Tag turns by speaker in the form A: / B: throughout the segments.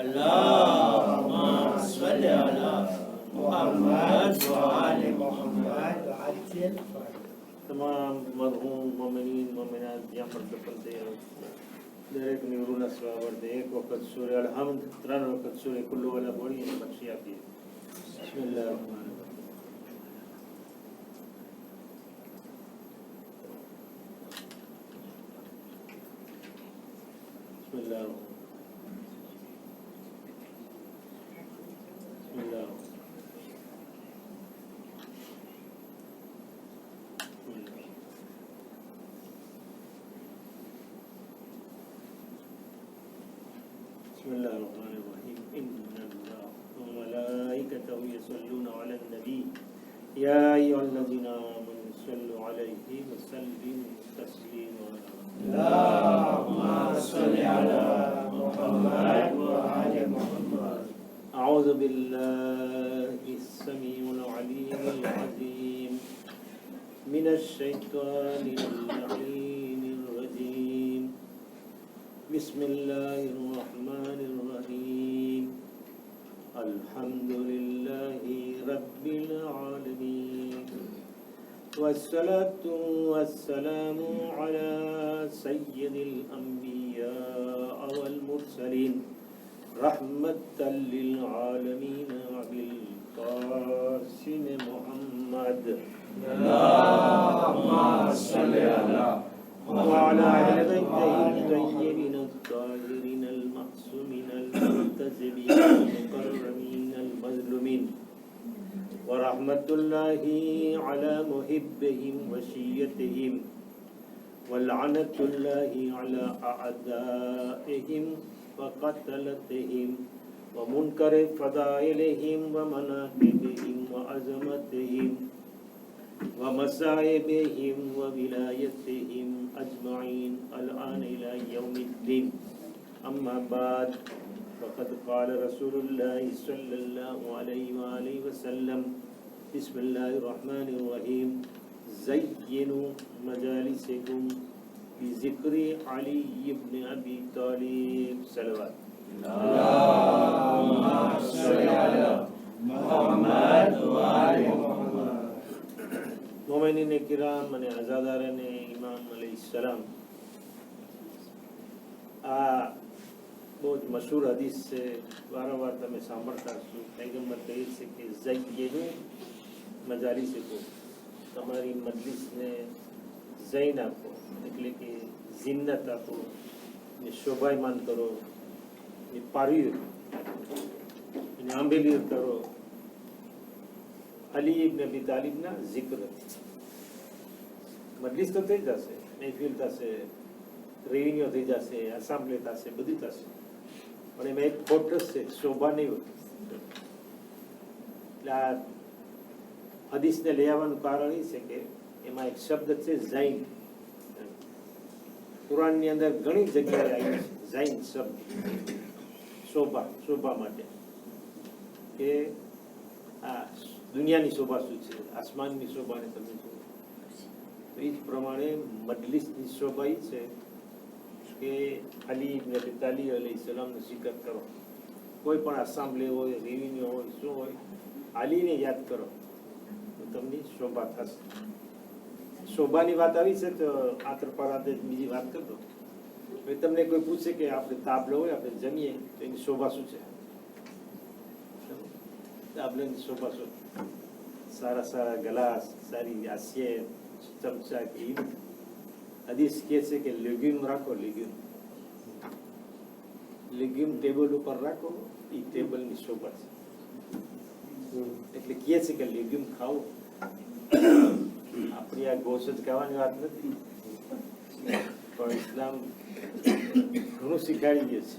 A: अल्लाहुम्मा सल्लि अला मुहम्मद व आले मुहम्मद।
B: તમામ મરહૂમ મોમિનીન મોમિનાત જ્યાં પણ દફન થયા દરેકની રૂના સ્વાવર્તે એક વખત સૂર્ય અલહમદ, 3 વખત સૂર્ય કુલ્લુ વાલા બોલીને બક્ષી આપીએ. બિસ્મિલ્લાહ રહેમાન રહીમ. બિસ્મિલ્લાહ બિસ્મિલ્લાહ. بسم الله الرحمن الرحيم. إن الله وملائكته يصلون على النبي يا أيها الذين آمنوا صلوا عليه وسلموا تسليما.
A: اللهم صل على محمد व आले मुहम्मद।
B: أعوذ بالله السميع العليم العظيم من الشيطان اللعين الرجيم. بسم الله الرحمن الرحيم. الحمد لله رب العالمين والصلاة والسلام على سيد الأنبياء والمرسلين رحمة للعالمين بالقاسم محمد.
A: اللهم صل على
B: وعلى أهل بيته الطيبين الطاهرين المعصومين المنتجبين المكرمين المظلومين ورحمة الله على محبهم وشيتهم ولعنة الله على أعدائهم وقتلتهم ومنكر فضائلهم ومناقبهم وعظمتهم ومصائبهم وولايتهم أجمعين الآن إلى يوم الدين. أما بعد فقد قال رسول الله صلى الله عليه وآله وسلم بسم الله الرحمن الرحيم. زينوا مجالسكم بذكر علي بن أبي طالب. صلوات.
A: اللهم صل على محمد व आले मुहम्मद।
B: મોમિનીને કિરામ અને આઝાદારાને ઇમામ અલૈહિસ્સલામ, આ બહુ જ મશહૂર હદીસ છે, વારંવાર તમે સાંભળતા હશો. પૈગંબર કહે છે કે ઝય્યનું મજાલિસકુમ, તમારી મજલિસને ઝૈન આપો, એટલે કે ઝિન્નત આપો, ને શોભાયમાન કરો, ને પારવી, ને આંબેલી કરો. અલી ઇબ્ન અબી તાલિબના zikr. મજલિસ તો થઈ જશે, મહેફિલ થશે, રેવન્યુ થઈ જશે, એસેમ્બલી થશે, બધું થશે, પણ એમાં એક ફોકસ છે, શોભા નહીં હોતી. એટલે આ હદીસને લઈ આવવાનું કારણ એ છે કે એમાં એક શબ્દ છે ઝૈન. કુરાનની અંદર ઘણી જગ્યાએ આવ્યું છે ઝૈન શબ્દ, શોભા, શોભા માટે. કે આ દુનિયાની શોભા શું છે, આસમાનની શોભાને તમે જુઓ તો એ જ પ્રમાણે મજલિસની શોભા એ છે કે અલી ઇબ્ન અબી તાલિબ અલૈહિસ્સલામનો zikr કરો. કોઈ પણ અસેમ્બલી હોય, રેવન્યુ હોય, શું હોય, અલીને યાદ કરો તો તમને શોભા થશે. શોભાની વાત આવી છે તો આંતરપરાંતે બીજી વાત કરતો. હવે તમને કોઈ પૂછે કે આપણે તાબલો હોય, આપણે જમીએ તો એની શોભા શું છે? તાબલાની શોભા શું? સારા સારા ગ્લાસ, સારી હાસ્ય ચમચા કે હદીસ કહે છે કે લેગ્યુમ રાખો, લેગ્યુમ લેગ્યુમ ટેબલ ઉપર રાખો, એ ટેબલની શોભા છે. એટલે કહે છે કે લેગ્યુમ ખાઓ. આપણી આ ગોશ જ ખાવાની વાત નથી, પણ ઇસ્લામ ઘણું શીખાડી દે છે.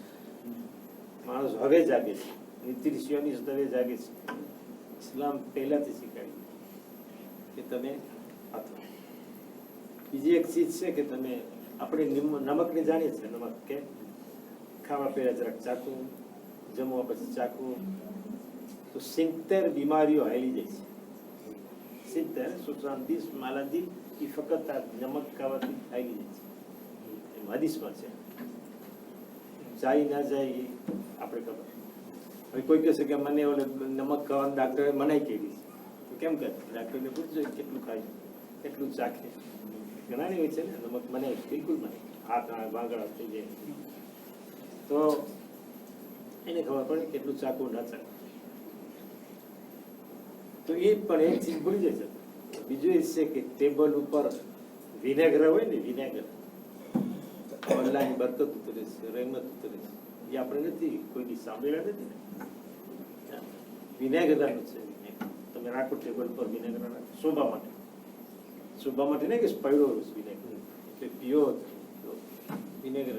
B: માણસ હવે જાગે છે, નીતિ ઋષિઓની હવે જાગે છે. ઇસ્લામ પહેલાથી શીખાડી કે તમે હાથો. બીજી એક ચીજ છે કે તમે, આપણે નમકને જાણીએ છીએ, નમક કે ખાવા પહેલા જરાક ચાખવું, જમવા પછી ચાખવું, તો 70 બીમારીઓ હાલી જાય છે. 70 માલાજી એ ફક્ત આ નમક ખાવાથી હાલી જાય છે. હદીસમાં છે. જાય ના જાય એ આપણે ખબર. હવે કોઈ કહેશે કે મને ઓલે નમક ખાવાનું ડાક્ટરે મનાઈ કરી તો કેમ કહે ડાક્ટરને પૂછજો કેટલું ખાય કેટલું ચાખે ઘણાને હોય છે ને નમક મનાય બિલકુલ મનાય હાથ વાગડા થઈ જાય તો એને ખબર પડે કેટલું ચાખવું ના ચાખવું તો એ પણ એક ચીજ ભૂલી જાય છે બીજું એ છે કે ટેબલ ઉપર વિનેગર હોય ને વિનેગર અલ્લાહની બરકત ઉતરે છે રહેમત ઉતરે છે એ આપણે નથી કોઈની સાંભળેલા નથી ને વિનેગરનું છે તમે રાખો ટેબલ પર વિનેગર રાખો શોભા માટે નહીં કે પડ્યો વિનેગર એટલે પીઓ વિનેગર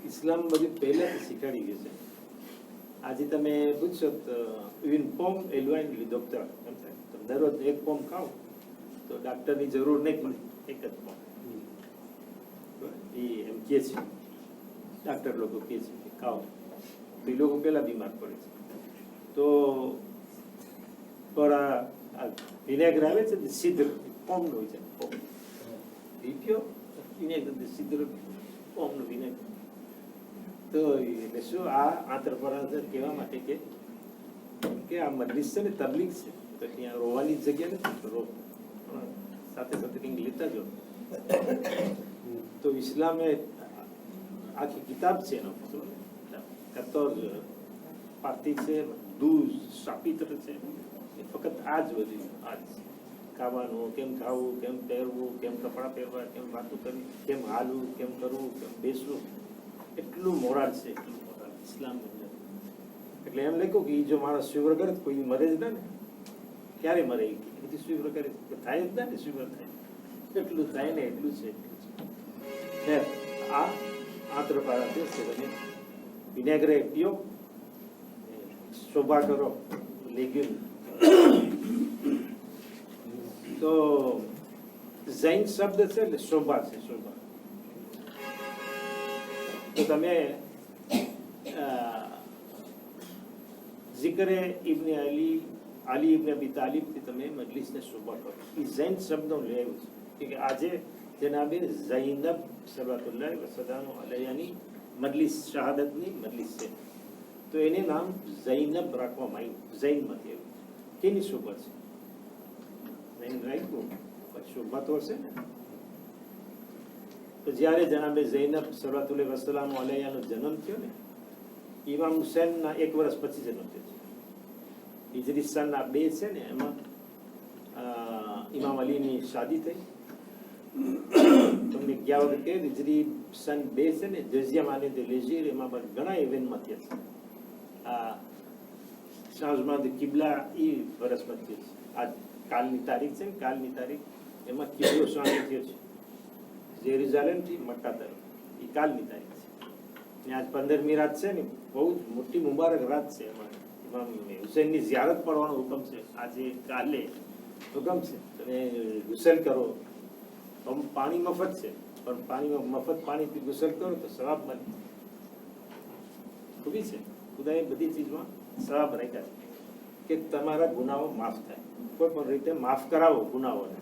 B: ઇસ્લામ બધું પહેલાથી શીખવાડી ગયું છે આજે તમે પૂછશો તો une pomme éloigne le docteur એમ થાય તમે દરરોજ એક પોમ ખાઓ તો ડાક્ટરની જરૂર નહીં પડે એક જ પોમ એ એમ કહે છે ડાક્ટર લોકો કહે છે કે ખાઓ તો એ લોકો પહેલા બીમાર પડે છે તો પણ આ વિનેગર આવે છે ને સિદ્ર પોમનું હોય છે પોમ એ પીઓ વિનેગર સિદ્ર પોમનું વિનેગર તો એટલે શું આ આંતરપરાંતર કહેવા માટે કે આ મજલિસ છે ને તબલીગ છે તો ત્યાં રોવાની જગ્યા નથી રો સાથે સાથે કંઈક લેતા જો તો ઇસ્લામે આખી કિતાબ છે એનો 14 પાર્ટી છે 12 ચાપિત્ર છે એ ફક્ત આ જ બધું આ જ ખાવાનું કેમ ખાવું કેમ પહેરવું કેમ કપડાં પહેરવા કેમ વાતો કરવી કેમ હાલવું કેમ કરવું કેમ બેસવું એટલું મોરાલ છે એટલું મોરાલ ઇસ્લામ એટલે એમ લખ્યું કે જો માણસ સ્વીવર કરે તો કોઈ મરે જ ના ને ક્યારે મરે એ બધી સ્વીવર કરે થાય જ ના ને સ્વીવર થાય એટલું થાય ને એટલું છે આ આંતરપાળા છે તમે વિનેગરે પીઓ શોભા કરો લેગ્યુમ તો જૈન શબ્દ છે એટલે શોભા છે શોભા તો તમે ઝિકરે ઇબ્ન અલી ઇબ્ન અબી તાલિબથી તમે મજલિસને શોભા કરો એ જૈન શબ્દો લેવું છે કે આજે જનાબે ઝૈનબ સલાતુલ્લાહ વસલામુ અલૈહાની મજલિસ શહાદતની મજલિસ છે તો એને નામ ઝૈનબ રાખવામાં આવ્યું ઝૈનમાંથી આવ્યું કેની શોભા છે ઝૈન રાખ્યું પછી શોભા તો હશે ને તો જ્યારે જનાબે ઝૈનબ સલાતુલ્લાહ વસલામુ અલૈહાનો જન્મ થયો ને ઇમામ હુસૈનના 1 વર્ષ પછી જન્મ થયો છે હિજરી સનના 2 છે ને એમાં ઇમામ અલીની શાદી થઈ તમને ગયા વખત કે હિજરી સન 2 છે ને જઝિયા માને દે લેજીર એમાં પણ ઘણા ઇવેન્ટમાં થયા છે આ શાહજમાન દે કિબલા એ વર્ષમાં થયો છે આ કાલની તારીખ છે ને કાલની તારીખ એમાં કિબલો શાહી થયો છે જેરુઝાલેમથી મક્કા તરફ એ કાલની તારીખ છે ને આજ 15મી રાત છે ને બહુ જ મોટી મુબારક રાત છે એમાં ઇમામ હુસૈનની ઝિયારત પડવાનો હુકમ છે આજે કાલે હુકમ છે તમે ગુસલ કરો પાણી મફત છે પણ પાણીમાં મફત પાણીથી ગુસલ કરો તો સવાબ મળે ખૂબી છે ખુદાએ બધી ચીજમાં સવાબ રાખ્યા છે કે તમારા ગુનાઓ માફ થાય કોઈ પણ રીતે માફ કરાવો ગુનાઓને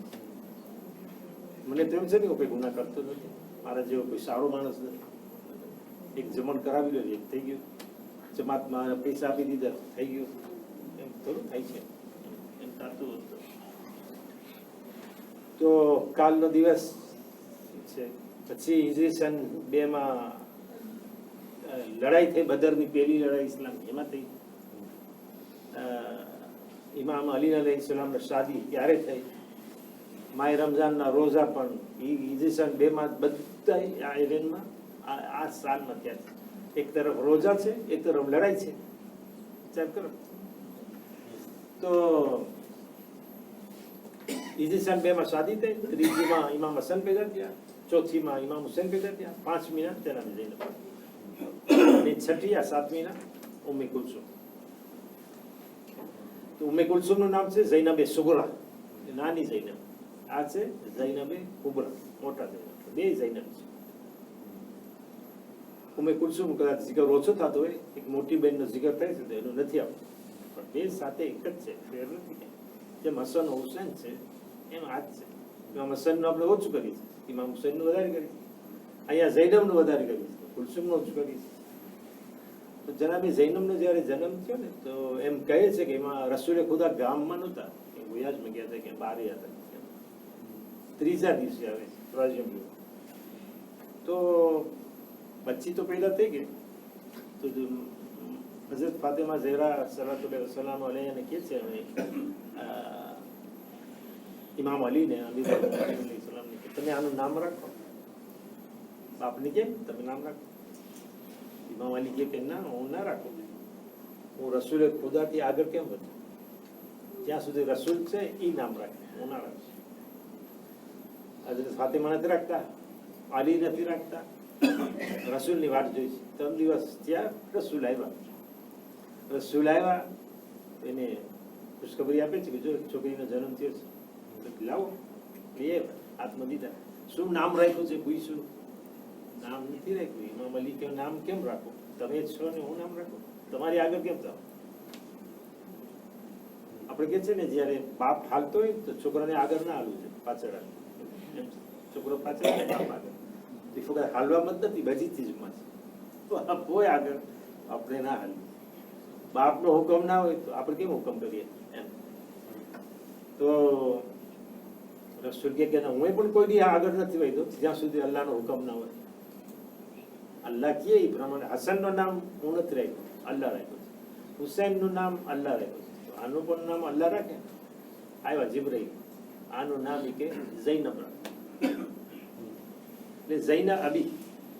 B: મને તો એમ છે ને કોઈ ગુના કરતો નથી મારા જેવો કોઈ સારો માણસ નથી એક જમણ કરાવી લો એક થઈ ગયું જમાતમાં પૈસા આપી દીધા થઈ ગયું એમ થોડું થાય છે એમ થતું હતું તો કાલનો દિવસ છે પછી હિજરી સન 2 માં લડાઈ થઈ બદરની પહેલી લડાઈ ઇસ્લામ એમાં થઈ ઇમામ અલી અલૈહિસ્સલામની શાદી ત્યારે થઈ માય રમઝાનના રોઝા પણ હિજરી સન 2 માં બધા આ ઇવેન્ટમાં આ સાલમાં થયા છે એક તરફ રોઝા છે એક તરફ લડાઈ છે વિચાર કરો તો હિજરી સન 2 માં શાદી થઈ ત્રીજીમાં ઇમામ હસન પેદા થયા ચોથીમાં ઇમામ હુસૈન પેદા થયા 5મી ના જનાબે ઝૈનબ અને 6ઠી આ 7મી ના ઉમ્મે કુલસુમ તો ઉમ્મે કુલસુમનું નામ છે ઝૈનબે સુગરા નાની ઝૈનબ આ છે ઝૈનબે કુબરા મોટા ઝૈનબ બે ઝૈનબ છે ઉમ્મે કુલસુમ કદાચ જિકર ઓછો થતો હોય એક મોટી બહેનનો જિકર થાય છે તો એનું નથી આવતું પણ બે સાથે એક જ છે ફેર નથી જેમ હસન હુસૈન છે એમ આ જ છે ઇમામ હસનનું આપણે ઓછું કરીએ છીએ ઇમામ હુસૈનનું વધારે કરીએ અહીંયા ઝૈનબનું વધારે કરીએ છીએ કુલસુમનું ઓછું કરીએ છીએ તો જનાબે ઝૈનબનો જ્યારે જન્મ થયો ને તો એમ કહે છે કે એમાં રસૂલે ખુદા ગામમાં નહોતા, એ ગુયાજમાં ગયા હતા કે બહાર હતા. ત્રીજા દિવસે આવે ત્રાજમ તો બચ્ચી તો પહેલા થઈ ગઈ. તો હઝરત ફાતિમા ઝહેરા સલાતુલ્લાહ વસલામ અલૈહાને કહે છે ઇમામ અલીને અમીર સલામને કે તમે આનું નામ રાખો. બાપને કેમ તમે નામ રાખો? ઇમામ અલી કહે કે ના, હું ના રાખું, હું રસૂલે ખુદાથી આગળ કેમ વધું? જ્યાં સુધી રસૂલ છે એ નામ રાખે, હું ના રાખું. હઝરત ફાતિમા નથી રાખતા, અલી નથી રાખતા, રસૂલની વાત જોઈ છે. 3 દિવસ ત્યાં રસૂલ આવ્યા, એને ખુશખબરી આપે છે કે જો છોકરીનો જન્મ થયો છે, લાવો લઈએ. હાથમાં દીધા. શું નામ રાખ્યું છે? પૂછ્યું. નામ નથી રાખ્યું. ઇમામ અલી કે નામ કેમ રાખો? તમે જ છો ને, હું નામ રાખું? તમારી આગળ કેમ થાવ? આપણે કે છે ને જયારે બાપ હાલતો હોય તો છોકરાને આગળ ના હાલવું છે, પાછળ હાલવું. છોકરો પાછળ બાપ આગળ. એ છોકરા હાલવામાં જ નથી, બધી ચીજમાં છે. તો કોઈ આગળ આપણે ના હાલવું. બાપનો હુકમ ના હોય તો આપણે કેમ હુકમ કરીએ એમ. તો રસૂલ કે હું પણ કોઈ દી આગળ નથી વધ્યો જ્યાં સુધી અલ્લાહનો હુકમ ના હોય. અલ્લાહ કહે એ પ્રમાણે. હસનનું નામ હું નથી રાખ્યું, અલ્લાહ રાખ્યું છે. હુસૈનનું નામ અલ્લાહ રાખ્યું છે. તો આનું પણ નામ અલ્લાહ રાખે. આવ્યા જીબ્રાઈલ, આનું નામ એ કે ઝૈનબ રાખે. એટલે ઝૈના અબી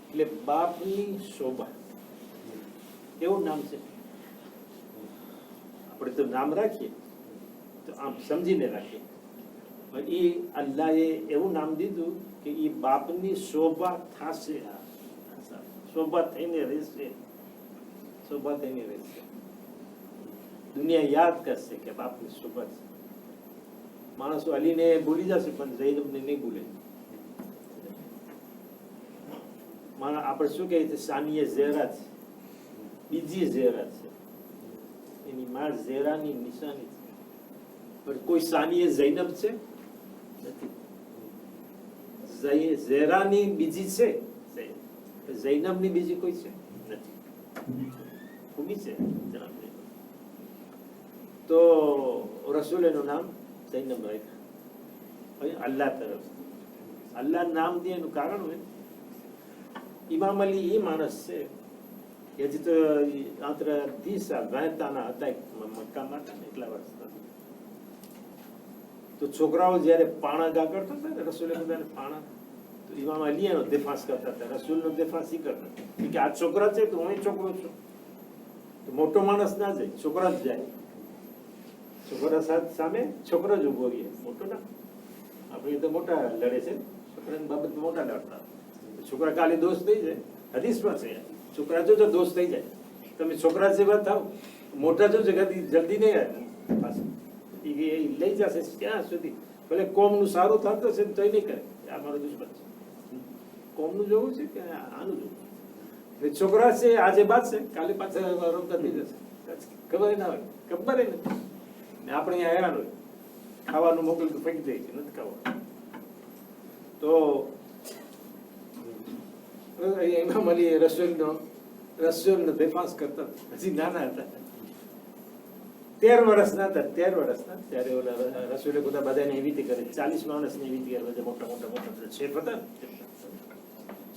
B: એટલે બાપની શોભા, એવું નામ છે. આપણે તો નામ રાખીએ તો આમ સમજીને રાખીએ, પણ એ અલ્લાહે એવું નામ દીધું કે એ બાપની શોભા થશે, શોભા થઈને રહેશે, શોભા થઈને રહેશે. દુનિયા યાદ કરશે કે બાપની શોભા છે. માણસો અલીને ભૂલી જશે પણ ઝૈનબને નહીં ભૂલે. આપણે શું કહીએ છીએ? સાનીએ ઝેરા છે, બીજી ઝેરા છે. એની માં ઝેરાની નિશાની છે, પણ કોઈ સાનીએ ઝૈનબ છે નથી. ઝેરાની બીજી છે, ઝૈનબની બીજી કોઈ છે નથી. ખૂબી છે જનાબ. તો રસૂલનું નામ ઝૈનબ રાખ્યું અલ્લાહ તરફ. અલ્લાહ નામ દે એનું કારણ હોય. ઇમામ અલી એ માણસ છે કે હજી તો માત્ર 10 સાલ વહેતાના હતા મક્કામાં હતા ને એટલા વર્ષ. તો છોકરાઓ જયારે પાણા ગા કરતા હતા ને રસૂલે ખુદાને પાણા, તો ઇમામ અલી એનો દિફાસ કરતા હતા, રસૂલનો દિફાસ ઈ કરતા કે આ છોકરા છે તો હું છોકરો છું. તો મોટો માણસ ના જાય, છોકરા જ જાય. છોકરા સામે છોકરો જ ઉભો રહે, મોટો ના. આપણે તો મોટા લડે છે, છોકરાની બાબત મોટા લડતા. છોકરા કાલે દોષ થઈ જાય, હદીસમાં છે. છોકરા જો દોષ થઈ જાય, તમે છોકરા જેવા થાવ, મોટા જો જલ્દી નહીં આવે પાછું લઈ જશે ક્યાં સુધી. ભલે કોમનું સારું થતું હશે તો નહીં કરે, આ મારો દુશ્મન છે. કોમનું જોવું છે કે આનું જોવું? છોકરા છે આજે બાદ છે, કાલે પાછા રમતા થઈ જશે, ખબર ના હોય, ખબર નથી. આપણે અહીંયા હેરાન હોય, ખાવાનું મોકલું તો ફેંકી દે છે, નથી ખાવા. તો ઇમામ અલી રસૂલનો દિફાસ કરતા, હજી નાના હતા, 13 વર્ષના હતા. 13 વર્ષના ત્યારે ઓલા રસૂલે ખુદા બધાને એવી રીતે કરે, 40 માણસને એવી રીતે કરે. મોટા મોટા શેફ હતા,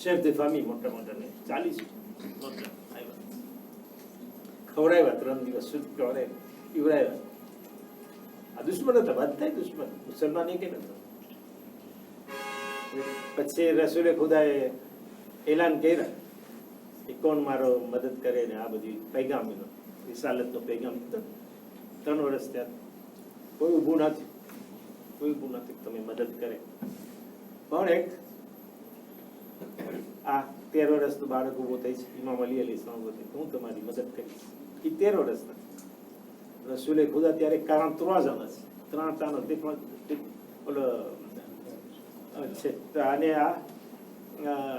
B: શેફ de famille મોટા મોટા ને 40 મોટા આવ્યા, ખવડાવ્યા. 3 દિવસ સુધી ખવડાવ્યા, પીવડાવ્યા. આ દુશ્મન હતા, બધા દુશ્મન. મુસલમાન એક નતો. પછી રસૂલે ખુદાએ એલાન કર્યા કે કોણ મારો મદદ કરે ને આ બધી પૈગામીનો રિસાલતનો પૈગામ. 3 વર્ષ ત્યાં કોઈ ઊભું નથી, કોઈ ઊભું નથી તમે મદદ કરે. પણ એક આ 13 વર્ષનું બાળક ઊભો થઈ છે, ઇમામ અલી અલૈહિસ્સલામ ઊભો થઈ, હું તમારી મદદ કરીશ. એ 13 વર્ષના રસૂલે ખુદા ત્યારે 43 જણા છે, 3 તાનો ઓલો છે. અને આ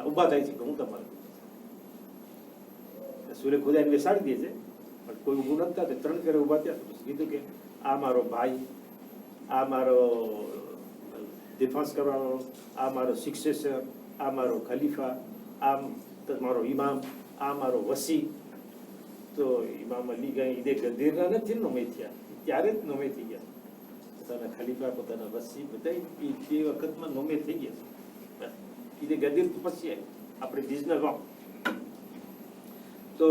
B: ઉભા થાય છે કે હું તમારું. રસૂલે ખુદાને બેસાડી દે છે, પણ કોઈ ઊભું નથી થતું. 3 ફેરે ઊભા થયા. પછી કીધું કે આ મારો ભાઈ, આ મારો ડિફેન્સ કરવાનો, આ મારો સક્સેસર, આ મારો ખલીફા, આ મારો ઇમામ, આ મારો વસી. તો ઇમામ અલી કઈ ઈદે ગદીરના નથી નોમે થયા, ત્યારે જ નોમે થઈ ગયા. પોતાના ખલીફા, પોતાના વસી બધા એ વખતમાં નોમે થઈ ગયા. ઈદે ગદીર તો પછી આપણે બિઝનેસ વામ. તો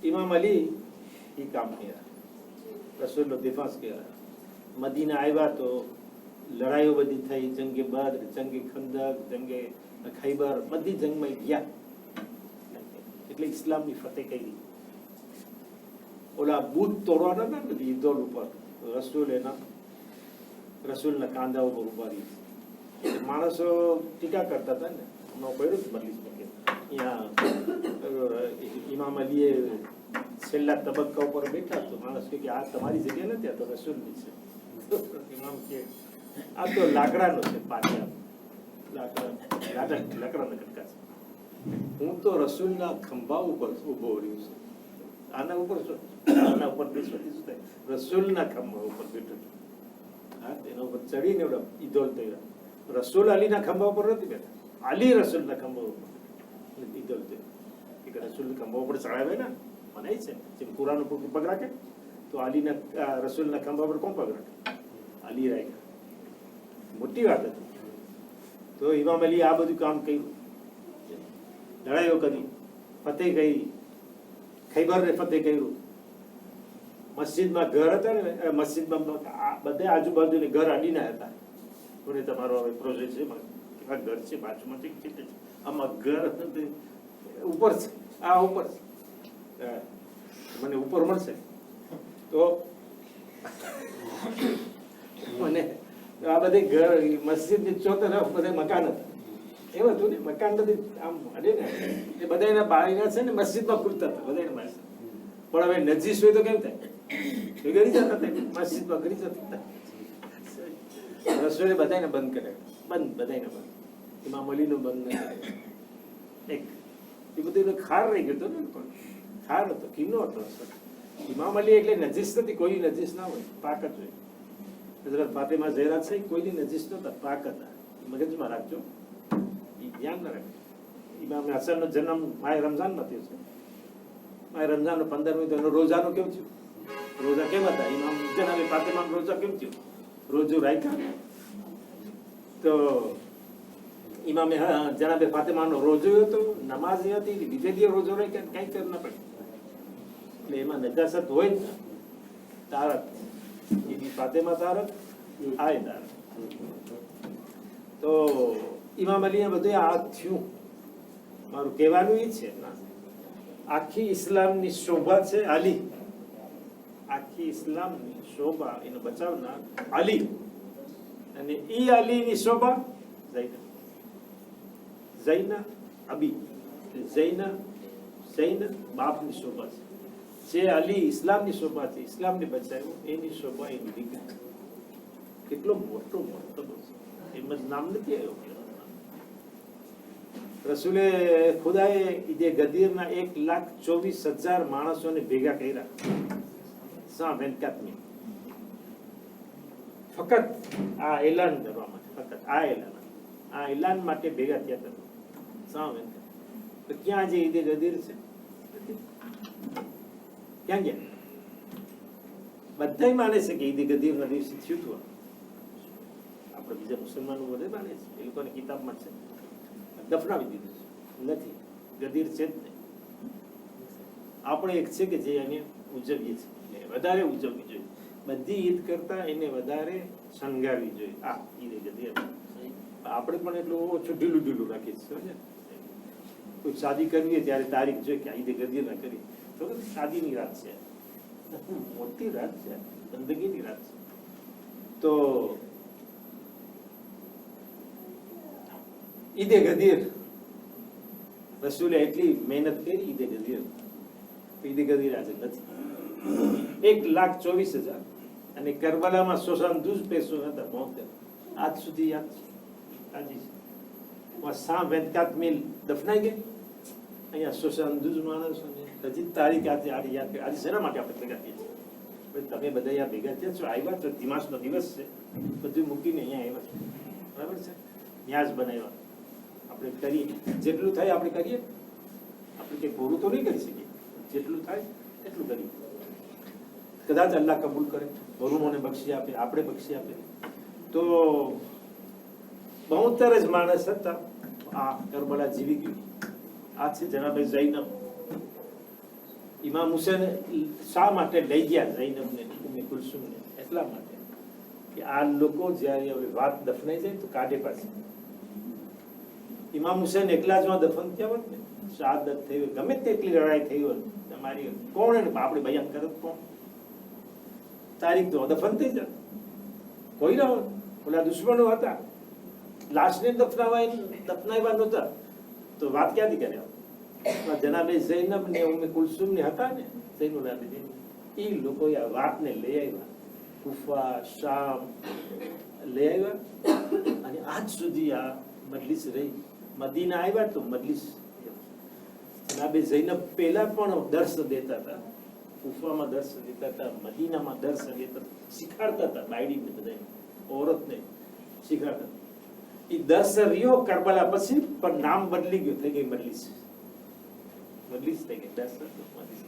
B: ઇમામ અલી એ કામ કર્યા, રસૂલનો દિફાસ કર્યા. મદીના આવ્યા તો લડાઈઓ બધી થઈ, જંગે બદ્ર, જંગે ખંદક, જંગે ખૈબર, બધી જંગમાં ગયા. એટલે ઇસ્લામની ફતેહ કરી. ઓલા બુત તોડવાના હતા ને બધી ઈદોલ ઉપર, રસૂલના કાંધા ઉપર ઉભા રહી. માણસો ટીકા કરતા હતા ને, હમણાં પડ્યું જ મજલિસમાં કે અહીંયા ઇમામ અલીએ છેલ્લા તબક્કા ઉપર બેઠા તો માણસ કે આ તમારી જગ્યા નથી, આ તો રસૂલની છે. ઇમામ કે આ તો લાકડાનો છે, પાટિયા લાકડાના કટકા છે. હું તો રસૂલના ખંભા ઉપર ઉભો રહ્યો છું. આના ઉપર આના ઉપર બેસવાથી શું થાય? રસૂલના ખંભા ઉપર બેઠો છું. હા, એના ઉપર ચડીને ઈદોલ થયો. રસૂલ અલીના ખંભા ઉપર નથી બેઠા, અલી રસૂલના ખંભા ઉપર ઈદોલ થયો. કે રસૂલના ખંભા ઉપર ચડાવે ને મનાય છે. જેમ કુરાન ઉપર પગ રાખે તો અલીના રસૂલના ખંભા પર કોણ પગ રાખે? અલી રાખ્યા. મોટી વાત હતી. તો ઇમામ અલી આ બધું કામ કર્યું, લડાઈઓ કરી, ફતેહ કરી, ખૈબરને ફતેહ કર્યું. મસ્જિદમાં ઘર હતા ને, મસ્જિદમાં બધા આજુબાજુને ઘર અડીના હતા. કોને તમારો હવે પ્રોજેક્ટ છે, ઘર છે બાજુમાં છે, આમાં ઘર ઉપર છે, આ ઉપર છે, મને ઉપર મળશે તો મને આ બધી ઘર મસ્જિદની ચોતરફ બધા મકાન હતા. એવું હતું ને, મકાન બધી આમ અડે ને એ બધા એના બારીના છે ને મસ્જિદમાં ખુલતા હતા બધા એના. પણ હવે નજીસ હોય તો કેમ થાય? ગરી જતા હતા મસ્જિદમાં, ગરી જતા હતા. રસોઈ બધાને બંધ કરે, બંધ બધાને બંધ. ઇમામ અલીનો બંધ ન કરે. એક એ બધું ખાર રહી ગયો હતો ને, પણ ખાર હતો, કિન્નો હતો. ઇમામ અલી એટલે નજીસ નથી, કોઈ નજીસ ના હોય, પાક જ હોય. હઝરત ફાતિમા ઝહેરા છે, કોઈની નજીસ નતા, પાક હતા. મગજમાં રાખજો, એ ધ્યાન ના રાખજો. ઇમામ હસનનો જન્મ માય રમઝાનમાં થયો છે. માય રમઝાનનો 15મી તો એનો રોજાનું કેવું થયું? રોજા કેમ હતા? ઇમામ જનાબે ફાતિમાનો રોજા કેમ થયું? રોજો રાખ્યા તો ઇમામે જનાબે ફાતિમાનો રોજો હતો, નમાઝ હતી, બીજે દિવસે રોજો રાખ્યા, કઈ ફેર ના પડે. એટલે એમાં નજાસત હોય જ. તારક એની ફાતિમા તારક, આય તારક. તો ઇમામ અલીએ બધું આ થયું. મારું કહેવાનું એ છે ના, આખી ઇસ્લામની શોભા છે અલી. આખી ઇસ્લામની શોભા એનો બચાવનાર અલી, અને ઈ અલીની શોભા ઝૈનબ. ઝૈનબ અબી, ઝૈનબ બાપની શોભા છે. જે અલી ઇસ્લામની શોભા છે, ઇસ્લામને બચાવ્યું, એની શોભા એની દીકરી. કેટલો મોટો મર્તબો છે, એમ જ નામ નથી આવ્યો. રસૂલે ખુદાએ ઈદે ગદીરના 1,24,000 માણસોને ભેગા કર્યા. ફક્ત આ એલાન કરવા માટે, ફક્ત આ એલાન માટે ભેગા થયા હતા. તો ક્યાં જે ઈદે ગદીર છે? ક્યાં ગયા? બધા માને છે કે ઈદે ગદીરના દિવસે થયું હતું. આપણે બીજા મુસલમાનો બધે માને છે, એ લોકોની કિતાબમાં છે. દફનાવી દીધું છે, નથી ગદીર છે જ નહીં. આપણે એક છે કે જે એને ઉજવીએ છીએ, વધારે ઉજવવી જોઈએ. બધી ઈદ કરતા એને વધારે શણગારવી જોઈએ. આ ઈદે ગદીર આપણે પણ એટલું ઓછું ઢીલું ઢીલું રાખીએ છીએ. કોઈ શાદી કરવી ત્યારે તારીખ જોઈએ કે ઈદે ગદીર ના કરી, તો શાદીની રાત છે, મોટી રાત છે, બંદગીની રાત છે. તો ઈદે ગદીર રસૂલે એટલી મહેનત કરી. ઈદે ગદીર આજે નથી. 1,24,000 અને કરબલામાં 72 પેસો હતા, 72 આજ સુધી યાદ છે. 124,000 દફનાઈ ગયા. અહીંયા 72 માણસો હજી તારીખ આજે યાદ કરી. આજે શેના માટે આપણે ભેગા થઈએ છીએ? તમે બધા અહીંયા ભેગા થયા છો, આવ્યા છો, દિમાસનો દિવસ છે, બધું મૂકીને અહીંયા આવ્યા છો, બરાબર છે? ન્યાજ બનાવ્યા. આપણે કરીએ જેટલું થાય આપણે કરીએ. આપણે કંઈ પૂરું તો નહીં કરી શકીએ, જેટલું થાય એટલું કરી. કદાચ અલ્લાહ કબૂલ કરે, મરુમોને બક્ષી આપે, આપણે બક્ષી આપે. તો 72 જ માણસ હતા, આ કરબલા જીવી ગયું. આ છે જનાબે ઝૈનબ. ઇમામ હુસેન શા માટે લઈ ગયા ઝૈનબને, ઉમ્મે કુલસુમને? એટલા માટે કે આ લોકો જ્યારે હવે વાત દફનાઈ જાય તો કાઢે પાસે. ઇમામ હુસેન એકલા જ દફન થયા હોત ને, શહાદત થઈ હોય, ગમે તેટલી લડાઈ થઈ હોય, તમારી કોણ આપણે બયાન કરત? કોણ? તારીખ તો દફન થઈ જાય, કોઈ ના હોય. ઓલા દુશ્મનો હતા, લાશને દફનાવ્યા નહોતા, તો વાત ક્યાંથી કર્યા? જનાબે ઝૈનબ ને ઉમ્મે કુલસુમ ને હતા ને, ઝૈનુલ આબિદીન, એ લોકો આ વાતને લઈ આવ્યા, કુફા, શામ લઈ આવ્યા, અને આજ સુધી આ મજલિસ રહી. મદીના આવ્યા તો મજલિસ. જનાબે ઝૈનબ પહેલા પણ દર્શ દેતા હતા, કુફામાં દર્શ દેતા હતા, મદીનામાં દર્શ દેતા, શીખાડતા હતા બાયડીને, બધા ઓરતને શીખાડતા. એ દર્શ રહ્યો કરબલા પછી, પણ નામ બદલી ગયું, થઈ ગઈ મજલિસ. મજલિસ થઈ ગઈ, દર્શ મજલિસ.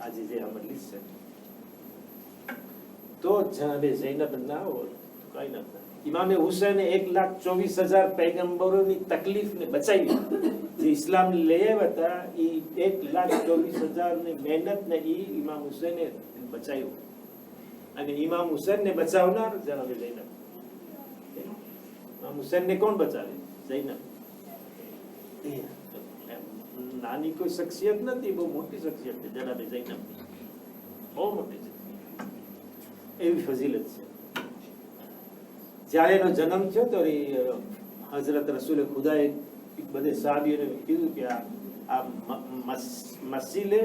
B: આજે જે આ મજલિસ છે, તો જનાબે ઝૈનબ ના હોય કઈ નથી. ઇમામે હુસૈને 1,24,000 પૈગંબરોની તકલીફને બચાવી. જે ઇસ્લામ લઈ આવ્યા હતા, એ 1,24,000 ની મહેનતને ઇમામ હુસૈને બચાવ્યું. અને ઇમામ હુસૈનને બચાવનાર જનાબે ઝૈનબ. ઇમામ હુસૈનને કોણ બચાવે? ઝૈનબ. નાની કોઈ શખ્સિયત નથી, બહુ મોટી શખ્સિયત છે જનાબે ઝૈનબ, બહુ મોટી છે. એવી ફજીલત છે. જ્યારે એનો જન્મ થયો તો હઝરત રસૂલે ખુદાએ બધે સાહાબીઓને કીધું કે આ મસીલે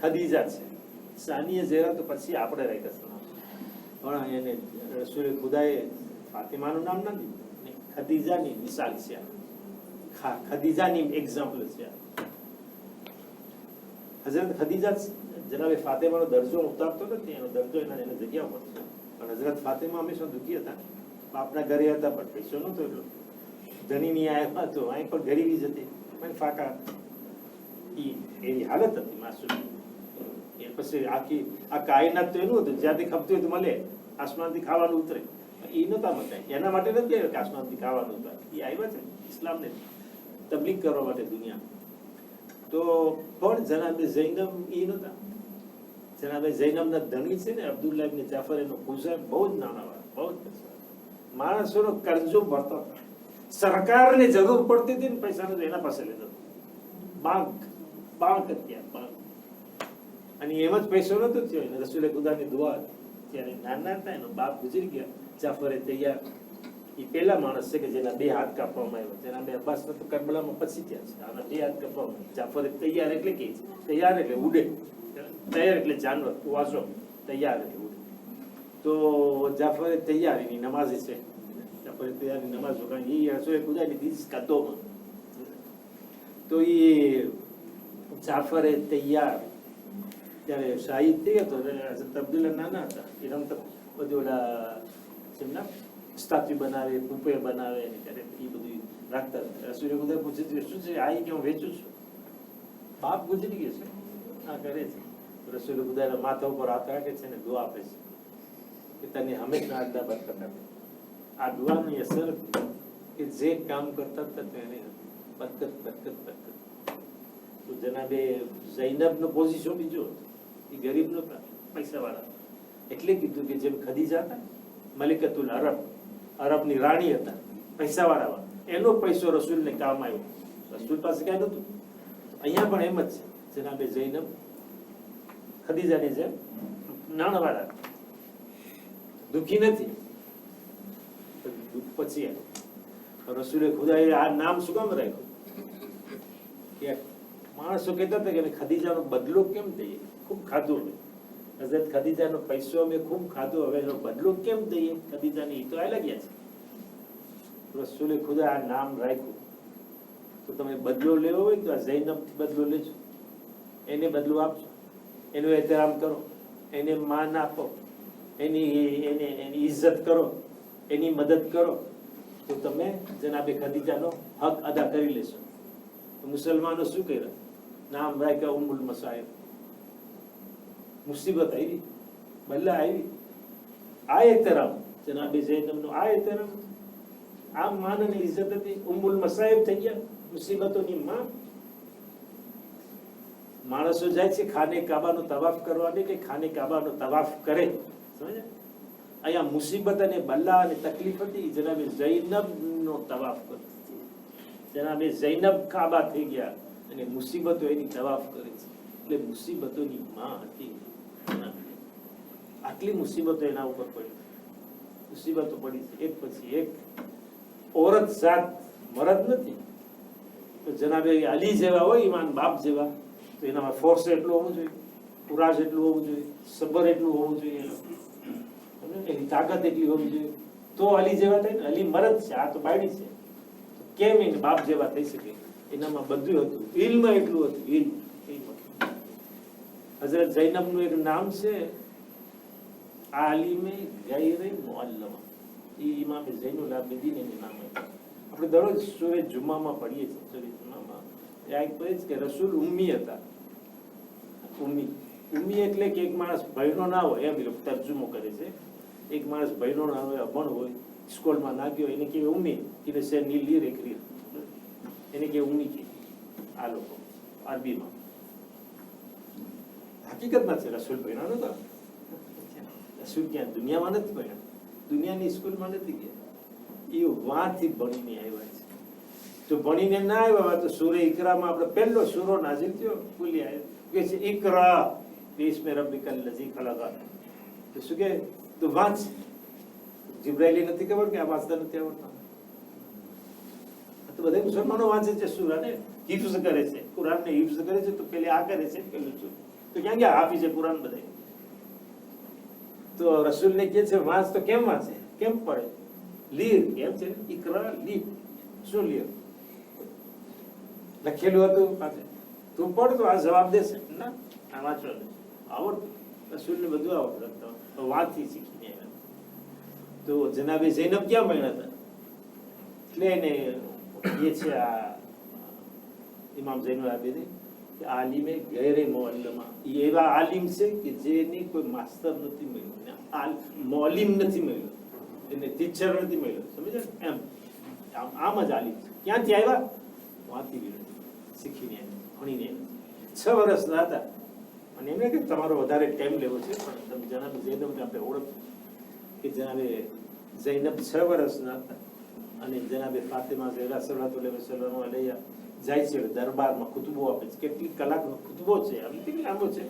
B: ખદીજા છે, સાનીએ ઝેરા તો પછી આપણે રહી જશે. પણ એને રસૂલે ખુદાએ ફાતિમાનું નામ ના દીધું, ખદીજાની મિસાલ છે, ખદીજાની એક્ઝામ્પલ છે. હઝરત ખદીજા જનાબે ફાતિમાનો દરજ્જો ઉતારતો નથી, એનો દરજ્જો એને જગ્યા પર છે. પણ હઝરત ફાતિમા હંમેશા દુઃખી હતા, બાપના ઘરે હતા, પણ પૈસો નહોતો એટલો. ધણીની આવ્યા તો અહીં પણ ગરીબી જ હતી, ફાકા. એવી હાલત હતી માસૂમ. એ પછી આખી આ કાયનાત તો એનું હતું, જ્યાંથી ખપતું હોય તો મળે, આસમાનથી ખાવાનું ઉતરે. એ નહોતા મળતા. એના માટે નથી આવ્યા કે આસમાનથી ખાવાનું ઉતરે. એ આવ્યા છે ઇસ્લામને તબલીગ કરવા માટે દુનિયા. તો પણ જનાબે ઝૈનબ એ નહોતા. જનાબે ઝૈનબના ધણી છે ને અબ્દુલ્લાહ ઇબ્ન જાફર, એનો હુસૈન બહુ જ નાના વાળા, બહુ જ માણસોનો કરજો ભરતો હતો. સરકારને જરૂર પડતી હતી ને પૈસાનો, તો એના પાસે લેતો. બાંક હતી, બાંક. અને એમ જ પૈસો નતો થયો. એને રસૂલે ખુદાની દુઆ, ત્યારે નાના હતા, એનો બાપ ગુજરી ગયા. જાફરે તૈયાર એ પહેલા માણસ છે કે જેના 2 હાથ કાપવામાં આવ્યા. જેના 2 અબ્બાસ તો કરબલામાં પછી થયા છે. આના 2 હાથ કાપવામાં. જાફરે તૈયાર એટલે કે તૈયાર એટલે ઉડે, તૈયાર એટલે જાનવર, વાસો, તૈયાર એટલે ઉડે. તો જાફરે તૈયારીની નમાઝ છે. જાફરે તૈયારી નમાઝ એ રસૂલે ખુદાની દીસ કદોમાં. તો એ જાફરે તૈયાર ત્યારે શાહિદ થઈ ગયો. હઝરત અબ્દુલ્લાહ નાના હતા, એ રમતા બધું ઓલા એમના સ્ટાચ્યુ બનાવે, પૂપે બનાવે, ત્યારે એ બધું રાખતા. રસૂલે ખુદા પૂછે શું છે આ? કે હું વેચું છું. બાપ ગુજરી ગયો છે, આ કરે છે. રસૂલે ખુદાના માથા ઉપર હાથ રાખે છે ને દુઆ આપે છે કે તને હંમેશા અલ્લાહ બરકત આપે. આ દુઆની અસર કે જે કામ કરતા હતા તેને બરકત બરકત બરકત. તો જનાબે ઝૈનબનો પોઝિશન બીજો, એ ગરીબ નહોતા, પૈસાવાળા. એટલે કીધું કે જેમ ખદીજા હતા, મલિકતુલ અરબ, અરબની રાણી હતા, પૈસાવાળા, એનો પૈસો રસૂલને કામ આવ્યો. રસૂલ પાસે કાંઈ નહોતું. અહીંયા પણ એમ જ છે. જનાબે ઝૈનબ ખદીજાની જેમ નાણાવાળા, દુઃખી નથી. દુઃખ પછી રસૂલે ખુદાએ આ નામ શું કામ રાખ્યું? કે માણસો કહેતા હતા કે ખદીજાનો બદલો કેમ દઈએ? ખૂબ ખાધું હવે. હઝરત ખદીજાનો પૈસો અમે ખૂબ ખાધો, હવે એનો બદલો કેમ દઈએ? ખદીજાની તો આ લાગ્યા છે. રસૂલે ખુદા આ નામ રાખ્યું. તો તમે બદલો લેવો હોય તો આ ઝૈનબથી બદલો લેજો, એને બદલો આપજો, એનું એહતરામ કરો, એને માન આપો, એની ઇજ્જત કરો, એની મદદ કરો, તો તમે જનાબે ખદીજાનો હક અદા કરી લેશો. તો મુસલમાનો શું કર્યા? નામ રાખ્યા ઉમ્મુલ મસાઇબ. મુસીબત આવી, બલ્લા આવી, આ એહતરામ જનાબે ઝૈનબનો આ એહતરામ. આમ માનની ઇજ્જત હતી, ઉમ્મુલ મસાઇબ થઈ ગયા, મુસીબતોની માં. માણસો જાય છે ખાને કાબાનો તવાફ કરવા દે કે ખાને કાબાનો તવાફ કરે, સમજ્યા? અહીંયા મુસીબત અને બલ્લા અને તકલીફ હતી, જનાબે ઝૈનબનો તવાફ કરતી. જનાબે ઝૈનબ કાબા થઈ ગયા અને મુસીબતો એની તવાફ કરે છે. એટલે મુસીબતોની માં હતી. આટલી મુસીબતો એના ઉપર પડી, મુસીબતો પડી છે એક પછી એક. औरत જાત મરદ નથી. તો જનાબે અલી જેવા હોય, ઈમાન બાપ જેવા, તો એનામાં ફોર્સ એટલું હોવું જોઈએ, કુરાજ એટલું હોવું જોઈએ, સબર એટલું હોવું જોઈએ, એની તાકાત એટલી હોવી જોઈએ, તો અલી જેવા થાય ને. અલી મરદ છે, આ તો બાયડી છે, કેમ એને બાપ જેવા થઈ શકે? એનામાં બધું હતું, ઇલ્મ એટલું હતું, ઇલ્મ. હઝરત ઝૈનબનું એક નામ છે આલિમે ગૈરે મુઅલ્લમા. એ ઇમામ ઝૈનુલ આબિદીન એનું નામ હતું. આપણે દરરોજ સૂરે જુમામાં પઢીએ છીએ, સૂરે જુમામાં એક કહે છે કે રસૂલ ઉમ્મી હતા. ઉમ્મી, ઉમ્મી એટલે કે એક માણસ ભણ્યો ના હોય, એમ લોકો તર્જુમો કરે છે. એક માણસ ભણ્યો ના હોય, અભણ હોય, સ્કૂલમાં ના ગયો, એને કહેવાય ઉમ્મી. એટલે સે નીલી રેખરી, એને કહેવાય ઉમ્મી કે આ લોકો અરબીમાં. હકીકતમાં છે રસૂલ ભણ્યા નતા. રસૂલ ક્યાં દુનિયામાં નથી ભણ્યા, દુનિયાની સ્કૂલમાં નથી ગયા. એ વાંથી ભણીને આવ્યા છે. જો ભણીને ના આવ્યા તો સૂરે ઇકરામાં આપણે પહેલો સૂરો નાઝિલ થયો, ખુલી આવ્યો કે છે ઇકરા બિસ્મિ રબ્બિકલ લઝી ખલક. તો શું કે તું વાંચ. જિબ્રાઈલી નથી ખબર કે આ વાંચતા નથી આવડતા? તો બધા મુસલમાનો વાંચે છે સૂરાને, હિફ્ઝ કરે છે, કુરાનને હિફ્ઝ કરે છે. તો પેલે આ કરે છે, પેલું શું તો ક્યાં ગયા હાફિઝ છે કુરાન બધા? તો રસૂલને કહે છે વાંચ. તો કેમ વાંચે, કેમ પડે? લીર, કેમ છે ઇકરા લી. શું લીર લખેલું હતું પાસે? તું પડ તો આ જવાબ દેશે. ના, આ વાંચો આવડતું. રસૂલને બધું આવડતું, વાંચી શીખીને આવ્યા. તો જનાબે ઝૈનબ ક્યાં ભણ્યા હતા? એટલે એને એ છે આ ઇમામ ઝૈનુલ આબિદીન આલિમે ગૈરે મુઅલ્લમા. એ એવા આલિમ છે કે જેની કોઈ માસ્ટર નથી મળ્યું, મોલિમ નથી મળ્યું, એને ટીચર નથી મળ્યો, સમજ્યા? એમ આમ જ આલિમ છે. ક્યાંથી આવ્યા? વાંચી શીખીને ભણીને 6 વર્ષના હતા. અને એમને કે તમારો વધારે ટાઈમ લેવો છે, પણ તમે જનાબે ઝૈનબને આપણે ઓળખીએ કે જનાબે ઝૈનબ 6 વર્ષના હતા. અને જનાબે ફાતિમા ઝહરા સલ્લલ્લાહુ અલૈહી જાય છે દરબારમાં, ખુતબો આપે છે. કેટલી કલાકનો ખુતબો છે, આમ કેટલી લાંબો છે,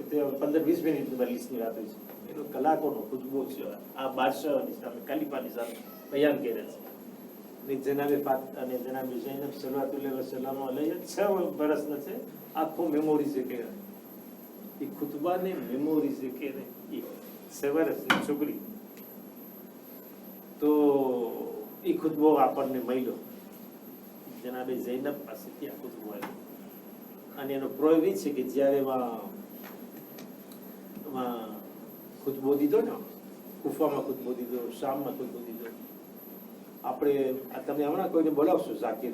B: 15-20 મિનિટની બલીસની વાત હોય છે. એટલો કલાકોનો ખુતબો છે. આ બાદશાહની સામે, ખલીફાની સામે બયાન કરે છે. જનાબે અને જનાબે ઝૈનબ સલ્લલ્લાહુ અલૈહી 6 વર્ષના છે. આખો મેમોરી છે કે એ ખુતબાને મેમોરી છે કે એ 6 વર્ષની છોકરી. તો એ ખુતબો આપણને મળ્યો જનાબે ઝૈનબ પાસેથી. આ ખુતબો આવ્યો અને એનો પ્રોય છે કે જ્યારે ખુતબો દીધો ને, કુફામાં ખુતબો દીધો, શામમાં ખુતબો દીધો. આપણે તમે હમણાં કોઈને બોલાવશો, ઝાકીર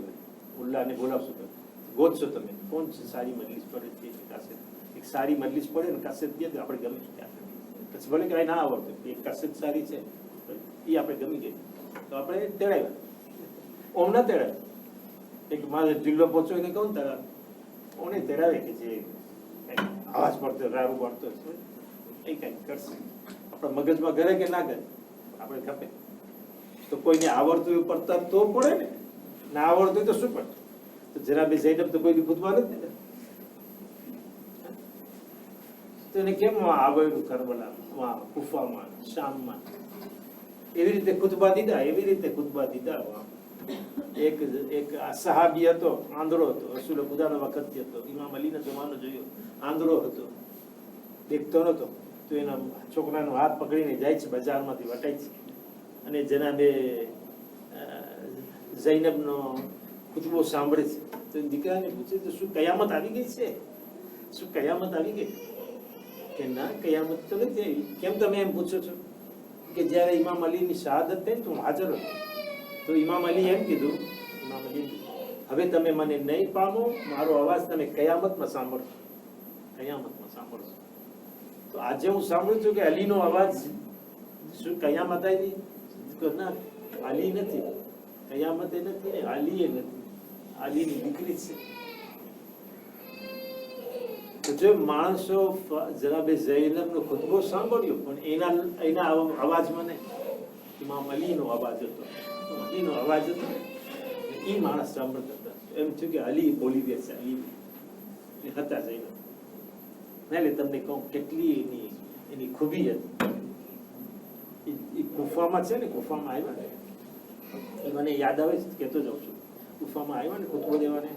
B: ઉલ્લાને બોલાવશો, ગોતશો તમે કોણ છે સારી મજલિસ પડે છે કાસેટ. એક સારી મજલિસ પડે ને કાસેટ દે તો આપણે ગમી ગયા. પછી ભલે કઈ ના આવડતું, એક કાસેટ સારી છે એ આપણે ગમી ગઈ તો આપણે તેડાવ્યા. ઓમ ના તેડાય. એક મારે જિલ્લો પહોંચો એને કહું ને ઓને તેડાવે કે જે અવાજ પડતો, રાડું પડતો એ કઈ કરશે. આપણા મગજમાં ઘરે કે ના ઘરે આપણે ખપે. તો કોઈને આવડતું હોય પડતા તો પડે ને, ના આવડતું હોય તો શું પડે? તો જનાબે ઝૈનબ તો કોઈ ખુતબા નથી ને, તો એને કેમ આવડ્યું કરબલામાં, કુફામાં, શામમાં એવી રીતે ખુતબા દીધા, એવી રીતે ખુતબા દીધા. એક સહાબી હતો, આંધળો હતો, રસૂલ ખુદાના વખતથી હતો, ઇમામ અલીનો જમાનો જોયો, આંધળો હતો, દેખતો નતો. તો એના છોકરાનો હાથ પકડીને જાય છે, બજારમાંથી વટાય છે. અને જનાબે ઝૈનબનો ખુતબો સાંભળે છે. તો દીકરાને પૂછે તો શું કયામત આવી ગઈ છે? શું કયામત આવી ગઈ? કે ના, કયામત તો નથી આવી. કેમ તમે એમ પૂછો છો? કે જ્યારે ઇમામ અલીની શહાદત થઈ તો હું હાજર હતો. તો ઇમામ અલી એમ કીધું, ઇમામ અલી હવે તમે મને નહીં પામો, મારો અવાજ તમે કયામતમાં સાંભળશો, કયામતમાં સાંભળશો. તો આજે હું સાંભળું છું કે અલીનો અવાજ શું કયામત આવી? તો ના, અલી નથી, કયામતે નથી ને અલીએ નથી, અલીની દીકરી છે. તો જો માણસો જનાબે ઝૈનબનો ખુતબો સાંભળ્યો પણ એના અવાજમાં નહીં, ઇમામ અલીનો અવાજ હતો, અલીનો અવાજ હતો, એ માણસ સાંભળતા હતા. એમ થયું કે અલી બોલી દે છે, અલી હતા ઝૈનબ. એટલે તમને કહું કેટલી એની ખૂબી હતી. એ ગુફામાં છે ને, ગુફામાં આવ્યા ને, એ મને યાદ આવે છે, કહેતો જાઉં છું. ગુફામાં આવ્યા ને ખુતબો દેવાને,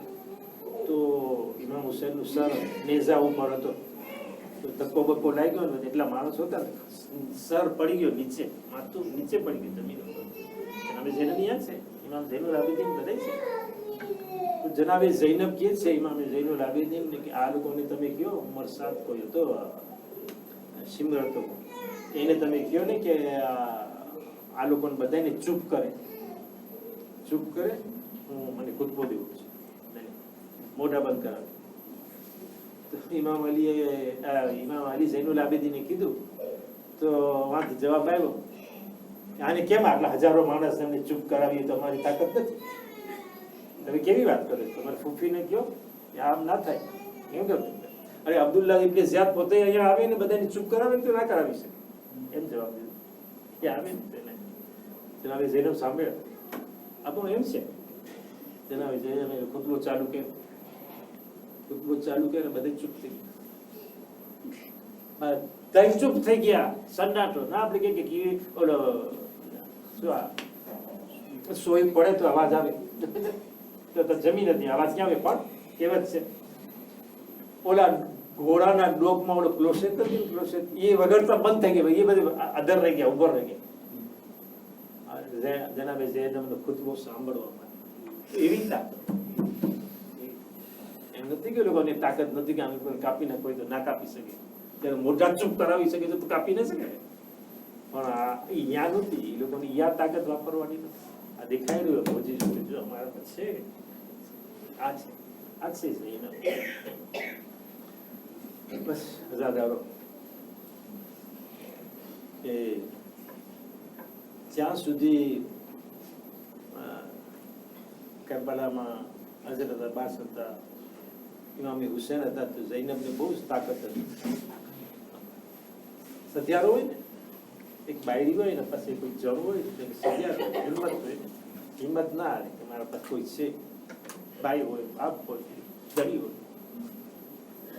B: તો ઇમામ હુસૈનનું સર નેઝા ઉપર હતો, તો ધક્કો બક્કો લાગ્યો ને, એટલા માણસો હતા ને, સર પડી ગયો નીચે, માથું નીચે પડી ગયું જમીન ઉપર. જનાબે ઝૈનબ યાદ છે, ઇમામ ઝૈનુલ આબિદીન બધાય છે. તો જનાબે ઝૈનબ કહે છે ઇમામે ઝૈનુલ આબિદીન ને કે આ લોકોને તમે કહો, ઉમર સાદ કોઈ હતો શિમર હતો, એને તમે કહો ને કે આ લોકોને બધાને ચૂપ કરે, ચૂપ કરે, હું મને ખુતબો દેવું છે, મોઢા બંધ કરાવે. તો ઇમામ અલી ઝૈનુલ આબિદીને કીધું, તો વાંથી જવાબ આવ્યો, આને કેમ આટલા હજારો માણસ એમને ચૂપ કરાવી? તો અમારી તાકાત નથી. તમે કેવી વાત કરો? તમારે ફૂફીને કહો આમ ના થાય, એમ કેમ? અરે અબ્દુલ્લાહ ઇબ્ન ઝિયાદ પોતે અહીંયા આવે ને બધાને ચૂપ કરાવે ને તો ના કરાવી શકે, એમ જવાબ દીધો. એ આવે ને તેને જનાબે ઝૈનબ સાંભળે, આપણું એમ છે. જનાબે ઝૈનબ ખુતબો ચાલુ કે ખુતબો ચાલુ કે બધે ચૂપ થઈ ગયા, બધા ચૂપ થઈ ગયા, સન્નાટો. ના આપણે કે ઓલો શું આ સોઈ પડે તો અવાજ આવે, તો જમીન હતી, અવાજ ક્યાં આવે? પણ કહેવત છે, ઓલા ઘોડાના ડોકમાં ઓલો ક્લોસેટ નથી, ક્લોસેટ એ વગરતા બંધ થઈ ગયા, એ બધે અધર રહી ગયા, ઉભર રહી ગયા. જનાબે ઝૈનબનો ખુતબો સાંભળવામાં એવી તાકાત, એમ નથી કે લોકોને તાકાત નથી કે આમ કાપી નાખો તો ના કાપી શકે, ત્યારે મોઢા ચૂપ કરાવી શકે તો કાપી ના શકે. પણ અહીંયા નથી, એ લોકોની યા તાકાત વાપરવાની નથી. આ દેખાઈ રહ્યો ફોજી જો અમારા પાસે છે, આ છે, આ છે ઝૈનબ. બસ હજારો એ જ્યાં સુધી કરબલામાં હઝરત અબ્બાસ હતા, ઇમામે હુસૈન હતા, તો ઝૈનબને બહુ જ તાકાત હતી. સધિયારો હોય ને, એક બાયડી હોય ને, પછી કોઈ જળ હોય ને, સધિયારો હિંમત હોય ને, હિંમત ના આવે કે મારા પાસે કોઈ છે, ભાઈ હોય, બાપ હોય, દડી હોય.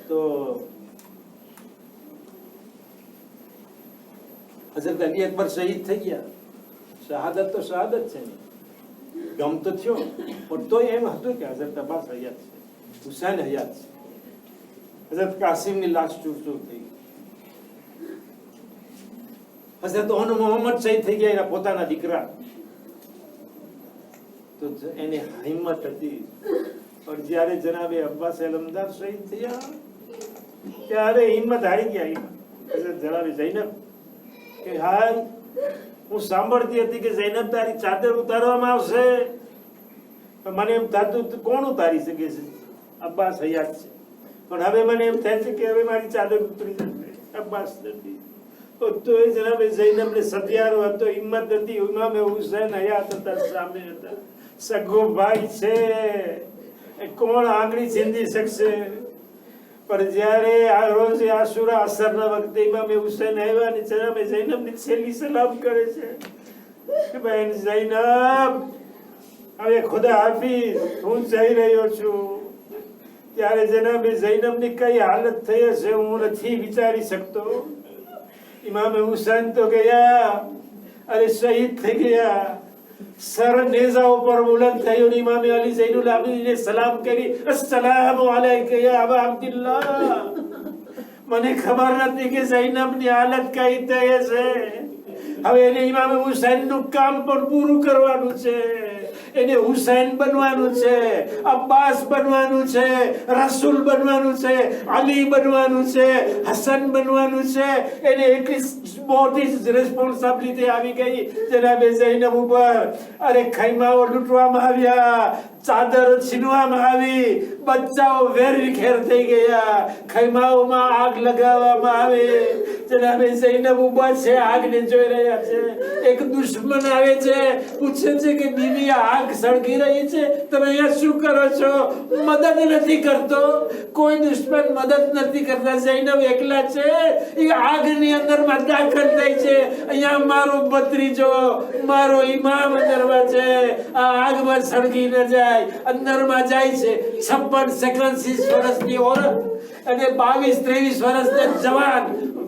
B: તો હઝરત અલી અકબર શહીદ થઈ ગયા. શહાદત તો શહાદત છે ને, ગમ તો થયો, પણ તોય એમ હતું કે હઝરત અબ્બાસ હયાત છે, હુસૈન હયાત છે. હઝરત કાસિમની લાશ ચૂર ચૂર થઈ ગઈ. હઝરત મોહમ્મદ શહીદ થઈ ગયા, એના પોતાના દીકરા. તો એને હિંમત હતી. પણ જયારે જનાબે અબ્બાસ અલમદાર શહીદ થયા ત્યારે હિંમત હારી ગયા. હઝરત જનાબે ઝૈનબ કે હાય, હું સાંભળતી હતી કે ઝૈનબ તારી ચાદર ઉતારવામાં આવશે, મને એમ થતું કોણ ઉતારી શકે છે? અબ્બાસ હયાત છે, પણ હવે મને એમ થાય છે કે હવે મારી ચાદર ઉતરી જશે, અબ્બાસ નથી. તો એ જનાબે ઝૈનબને સધિયારો હતો, હિંમત હતી. ઇમામે હુસૈન હયાત હતા, સામે હતા, સગો ભાઈ છે, કોણ આંગળી ચીંધી શકશે? પણ જ્યારે આ રોજ આશુરા અસરના વખતે ઇમામે હુસૈન આવ્યા ને જનાબે ઝૈનબની છેલ્લી સલામ કરે છે કે બહેન ઝૈનબ, હવે ખુદા હાફિઝ, હું જઈ રહ્યો છું. ત્યારે જનાબે ઝૈનબની કઈ હાલત થઈ હશે હું નથી વિચારી શકતો. ઇમામે હુસૈન તો ગયા, અરે શહીદ થઈ ગયા. સર નેઝા ઉપર બુલંદ થયો, ઇમામે અલી ઝૈનુલ આબિદીને સલામ કરી, અસ્સલામુ અલૈકા યા અબા અબ્દુલ્લાહ. મને ખબર નથી કે ઝૈનબની હાલત કઈ થઈ છે. હવે એને ઇમામે હુસૈનનું કામ પણ પૂરું કરવાનું છે. એને હુસૈન બનવાનું છે, અબ્બાસ બનવાનું છે, રસૂલ બનવાનું છે, અલી બનવાનું છે, હસન બનવાનું છે. એને એટલી મોટી રિસ્પોન્સિબિલિટી આવી ગઈ જનાબે ઝૈનબ ઉપર. અરે ખૈમાઓ લૂંટવામાં આવ્યા, ચાદરો છીનવામાં આવી, બચ્ચાઓ વેરવિખેર થઈ ગયા, ખૈમાઓમાં આગ લગાવવામાં આવે. જનાબે ઝૈનબ ઊભા છે, આગને જોઈ રહ્યા છે. એક દુશ્મન આવે છે, પૂછે છે કે બીબી આગ સળગી રહી છે, તમે અહીંયા શું કરો છો? મદદ નથી કરતો. કોઈ દુશ્મન મદદ નથી કરતા. ઝૈનબ એકલા છે, એ આગની અંદરમાં દાખલ થઈ છે. અહીંયા મારો ભત્રીજો, મારો ઇમામ અંદરમાં છે, આ આગમાં સળગી ન જાય. અંદરમાં જાય છે. 56 વર્ષની ઓરત અને 22-23 વર્ષના જવાન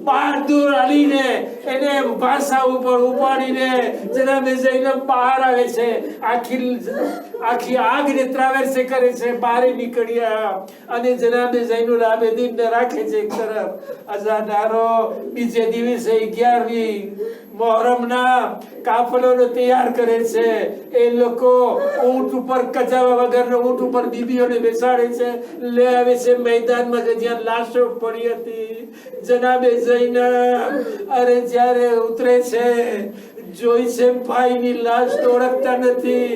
B: બહાદુર અલીને એને ભાષા ઉપર ઉપાડીને જનાબે ઝૈનબ બહાર આવે છે. આખી આગને ટ્રાવેર્સ કરે છે, બહાર નીકળ્યા અને જનાબે ઝૈનુલ આબેદીનને રાખે છે એક તરફ. અઝાદારો બીજે દિવસે 11મી મોહરમના કાફલોને તૈયાર કરે છે. એ લોકો ઊંટ ઉપર કચાવા વગરનો ઊંટ ઉપર બીબીઓને બેસાડે છે, લે આવે છે મેદાનમાં કે જ્યાં લાશો પડી હતી. જનાબે ઝૈનબ અરે જ્યારે ઉતરે છે, જોઈ છે ભાઈની લાશ તો ઓળખતા નથી.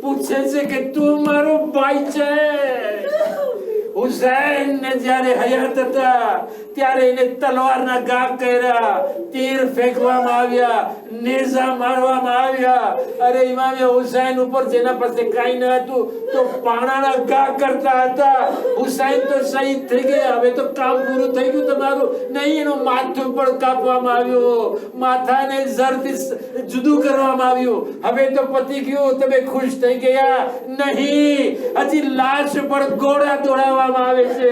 B: પૂછે છે કે તું મારો ભાઈ છે? હુસૈન ને જ્યારે હયાત હતા ત્યારે એને તલવારના ઘા કર્યા, તીર ફેંકવામાં આવ્યા, નેઝા મારવામાં આવ્યા. અરે ઇમામે હુસૈન ઉપર જેના પાસે કાંઈ ન હતું તો પાણાના ઘા કરતા હતા. હુસૈન તો શહીદ થઈ ગયા, હવે તો કામ પૂરું થઈ ગયું તમારું. નહીં, એનું માથું પણ કાપવામાં આવ્યું, માથાને ઝરથી જુદું કરવામાં આવ્યું. હવે તો પતી ગયું, તમે ખુશ થઈ ગયા? નહીં, હજી લાશ પર ઘોડા દોડાવવામાં આવે છે.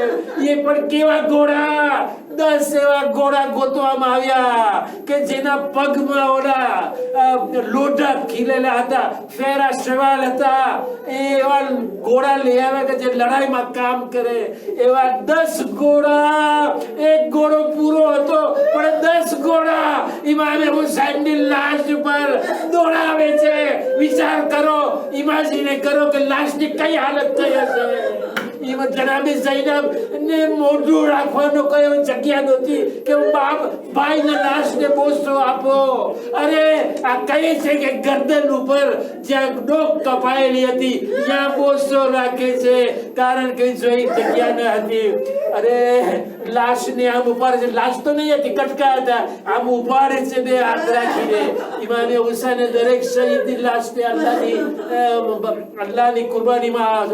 B: એ પણ કેવા ઘોડા? 10 એવા ઘોડા ગોતવામાં આવ્યા કે જેના પગમાં ઓલા લોઢા ખીલેલા હતા, ફેરા શવાલ હતા. એવા ઘોડા લઈ આવ્યા કે જે લડાઈમાં કામ કરે. એવા 10 ઘોડા. એક ઘોડો પૂરો હતો પણ 10 ઘોડા ઇમામે હુસૈનની લાશ પર દોડાવે છે. વિચાર કરો, ઇમેજિન કરો કે લાશની કઈ હાલત થઈ હશે. જનાબે ઝૈનબ ને મોઢું રાખવાનો કયો જગ્યા નહોતી કે ભાઈને લાશને બોસો આપો. અરે આ કહે છે કે ગરદન ઉપર જ્યાં ડોક કપાયેલી હતી ત્યાં બોસો રાખે છે, કારણ કે જોઈ જગ્યા ન હતી. અરે લાશને આમ ઉપાડે છે. લાશ તો નહીં હતી, કટકા હતા. આમ ઉપાડે છે બે હાથ રાખીને. ઇમામે હુસૈને દરેક શહીદની લાશને અલ્લાહની કુરબાનીમાં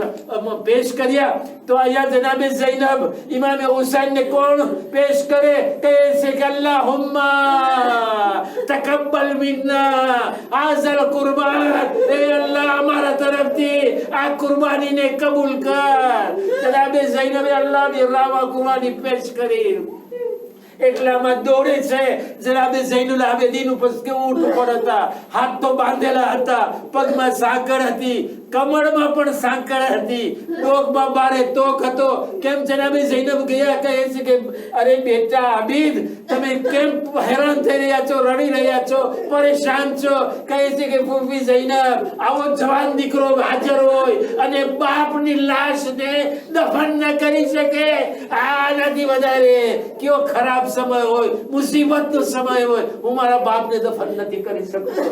B: પેશ કર્યા. તો અહીંયા જનાબે ઝૈનબ ઇમામે હુસૈનને કોણ પેશ કરે? કહે છે કે અલ્લાહુમ્મા તકબ્બલ મિન્ના હાઝલ કુરબાન. એ અલ્લાહ, અમારા તરફથી આ કુરબાનીને કબૂલ કર. જનાબે ઝૈનબે અલ્લાહની રાહમાં કુરબાની પેશ કરી. એટલામાં દોડે છે. જનાબે ઝૈનુલ આબેદીન ઉપર ઊંટ ઉપર હતા, હાથ તો બાંધેલા હતા, પગમાં સાંકળ હતી, કમરમાં પણ સાંકળ હતી, ડોકમાં બારે તોક હતો. કેમ જનાબે ઝૈનબ ગયા? કહે છે કે અરે બેટા આબિદ, તમે કેમ હેરાન થઈ રહ્યા છો, રડી રહ્યા છો, પરેશાન છો? કહે છે કે ફૂફી ઝૈનબ, આવો જવાન દીકરો હાજર હોય અને બાપની લાશને દફન ન કરી શકે, આનાથી વધારે કયો ખરાબ સમય હોય, મુસીબતનો સમય હોય. હું મારા બાપને દફન નથી કરી શકતો.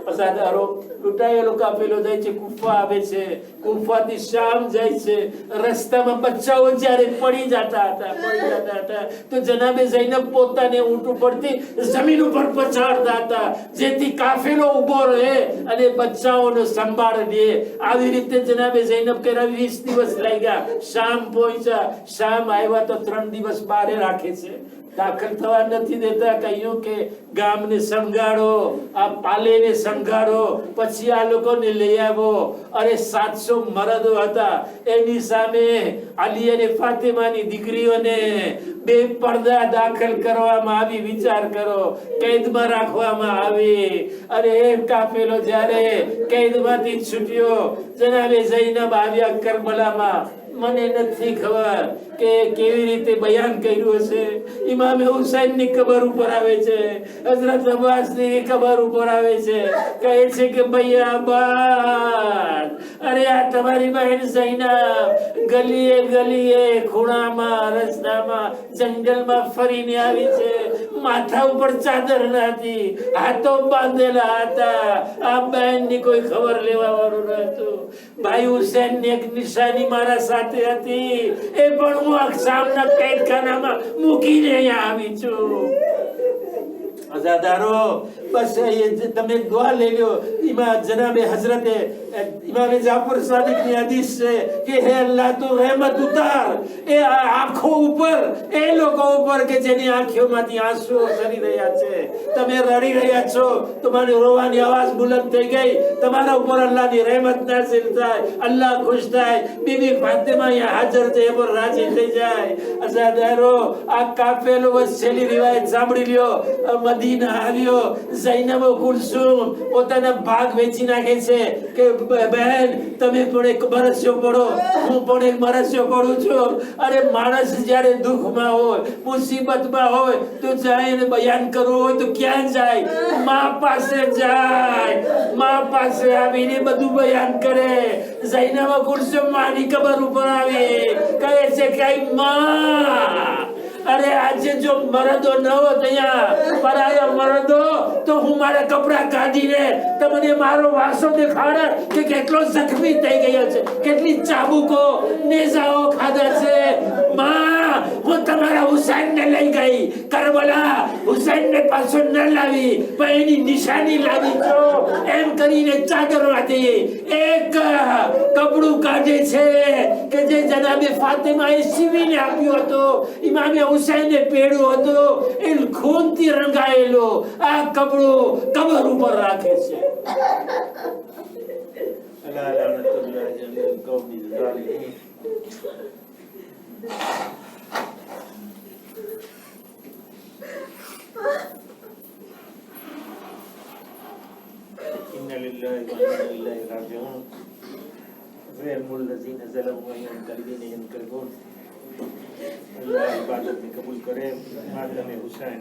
B: અસાદારો લૂંટાયેલો કાફેલો જાય છે, કુફા આવે છે, કુફાથી શામ જાય છે. રસ્તામાં બચ્ચાઓ જ્યારે પડી જતા હતા તો જનાબે ઝૈનબ પોતાને ઊંટ ઉપરથી જમીન ઉપર પછાડતા હતા, જેથી કાફેલો ઉભો રહે અને બચ્ચાઓનો સંભાળ લે. આવી રીતે જનાબે ઝૈનબ કે 20 દિવસ લાગ્યા. શામ પહોંચ્યા. શામ આવ્યા તો 3 દિવસ બારે રાખે છે, દાખલ થવા નથી દેતા. કહ્યું કે ગામને સંગાડો, આ પાલેને સંગાડો, પછી આ લોકોને લઈ આવો. અરે 700 મરદો હતા. એની સામે અલી અને ફાતિમાની દીકરીઓને બે પડદા દાખલ કરવામાં આવી. વિચાર કરો, કેદમાં રાખવામાં આવી. અરે કાફેલો જ્યારે કેદમાંથી છૂટ્યો, જનાબે ઝૈનબ આવ્યા કરબલામાં. મને નથી ખબર કે કેવી રીતે બયાન કર્યું હશે. ઇમામે હુસૈનની કબર ઉપર આવે છે, હઝરત અબ્બાસની કબર ઉપર આવે છે. કહે છે કે ભૈયા અબ્બાસ, અરે આ તમારી બહેન ઝૈનબ ગલીએ ગલીએ, ખૂણામાં, રસ્તામાં, જંગલમાં ફરીને આવી છે.
C: માથા ઉપર ચાદર નથી, હાથો બાંધેલા હતા. આ બહેનની કોઈ ખબર લેવા વાળું નતું. ભાઈ હુસેનની એક નિશાની મારા સાથે હતી, એ પણ હું અકસામના કેદખાનામાં મૂકીને અહીંયા આવી છું. અઝાદારો, બસ તમે દુઆ લઈ લ્યો. જનાબે હઝરતે ઇમામે જાફર સાદિકની હદીસ છે કે હે અલ્લાહ તું રહેમત ઉતાર એ આંખો ઉપર, એ લોકો ઉપર કે જેની આંખોમાંથી આંસુઓ સરી રહ્યા છે. તમે રડી રહ્યા છો, તમારી રોવાની અવાજ બુલંદ થઈ ગઈ, તમારા ઉપર અલ્લાહની રહેમત નાઝિલ થાય, અલ્લાહ ખુશ થાય, બીબી ફાતિમા અહીંયા હાજર છે એ પર રાજી થઈ જાય. અઝાદારો, આ કાફેલો બસ છેલ્લી રિવાયત સાંભળી લ્યો. મદીના આવ્યો, ઝૈનબ કુલસુમ પોતાના ભાગ વેચી નાખે છે કે બહેન તમે પણ એક મરસ્યો પડો, હું પણ એક મરસ્યો પડું છું. અરે માણસ જ્યારે દુઃખમાં હોય, મુસીબતમાં હોય તો જાય બયાન કરવું હોય તો ક્યાં જાય? મા પાસે જાય. મા પાસે આવીને બધું બયાન કરે. ઝૈનબ કુલસુમ માની કબર ઉપર આવી કહે છે કે માં, અરે આજે જો મરદો ન હોત અહીંયા, પરાયા મરદો, તો હું મારા કપડા કાઢીને તમને મારો વાસો દેખાડે કે કેટલો જખમી થઈ ગયો છે, કેટલી ચાબુકો નેઝાઓ ખાધા છે. માં, હું તમારા હુસૈનને લઈ ગઈ કરબલા, હુસૈનને પાછો ન લાવી પણ એની નિશાની લાવી છો. એમ કરીને ચાદરમાંથી એક કપડું કાઢે છે કે જે જનાબે ફાતિમાએ સીવીને આપ્યું હતું, ઇમામે હુસૈને પહેર્યું હતું, એ ખૂનથી રંગાયેલું આ કપડું કબર ઉપર રાખે છે. અલા લાનતુલ્લાહ જલ્લ કૌમી ઝાલિમીન. ઇન્ના લિલ્લાહિ વ ઇન્ના ઇલૈહિ રાજીઉન. ज़ैनुल लज़ीना ज़लमू व यनक़लिबून यनक़लिबून. अल्लाह इबादत में कबूल करे. मातम हुसैन.